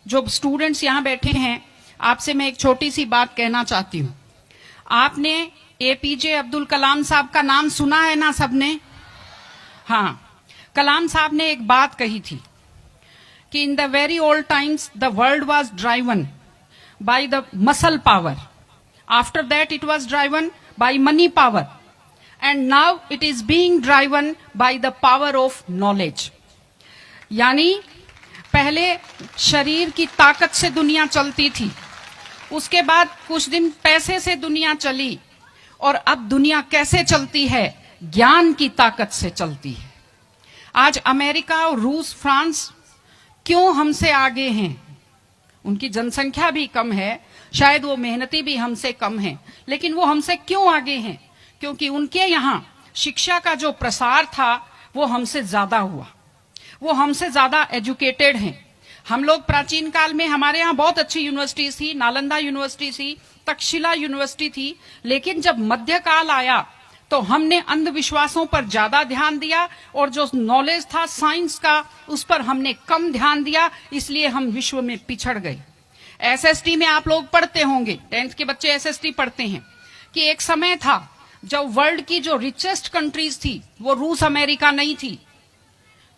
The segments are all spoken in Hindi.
जो स्टूडेंट्स यहाँ बैठे हैं, आपसे मैं एक छोटी सी बात कहना चाहती हूँ। आपने एपीजे अब्दुल कलाम साहब का नाम सुना है ना सबने? हाँ, कलाम साहब ने एक बात कही थी कि in the very old times the world was driven by the muscle power, after that it was driven by money power, and now it is being driven by the power of knowledge. यानी पहले शरीर की ताकत से दुनिया चलती थी, उसके बाद कुछ दिन पैसे से दुनिया चली, और अब दुनिया कैसे चलती है? ज्ञान की ताकत से चलती है। आज अमेरिका और रूस, फ्रांस क्यों हमसे आगे हैं? उनकी जनसंख्या भी कम है, शायद वो मेहनती भी हमसे कम है, लेकिन वो हमसे क्यों आगे हैं? क्योंकि उनके यहाँ शिक्षा का जो प्रसार था वो हमसे ज्यादा हुआ, वो हमसे ज्यादा एजुकेटेड हैं। हम लोग प्राचीन काल में हमारे यहाँ बहुत अच्छी यूनिवर्सिटीज थी, नालंदा यूनिवर्सिटी थी, तक्षशिला यूनिवर्सिटी थी, लेकिन जब मध्यकाल आया तो हमने अंधविश्वासों पर ज्यादा ध्यान दिया, और जो नॉलेज था साइंस का उस पर हमने कम ध्यान दिया, इसलिए हम विश्व में पिछड़ गए। एसएसटी में आप लोग पढ़ते होंगे, 10th के बच्चे एसएसटी पढ़ते हैं, कि एक समय था जब वर्ल्ड की जो रिचेस्ट कंट्रीज थी वो रूस अमेरिका नहीं थी,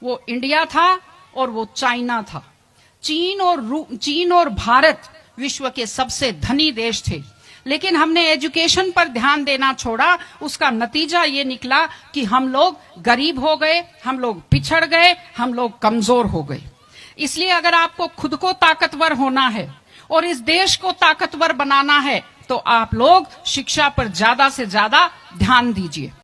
वो इंडिया था और वो चाइना था। चीन और भारत विश्व के सबसे धनी देश थे, लेकिन हमने एजुकेशन पर ध्यान देना छोड़ा। उसका नतीजा ये निकला कि हम लोग गरीब हो गए, हम लोग पिछड़ गए, हम लोग कमजोर हो गए। इसलिए अगर आपको खुद को ताकतवर होना है और इस देश को ताकतवर बनाना है तो आप लोग शिक्षा पर ज्यादा से ज्यादा ध्यान दीजिए।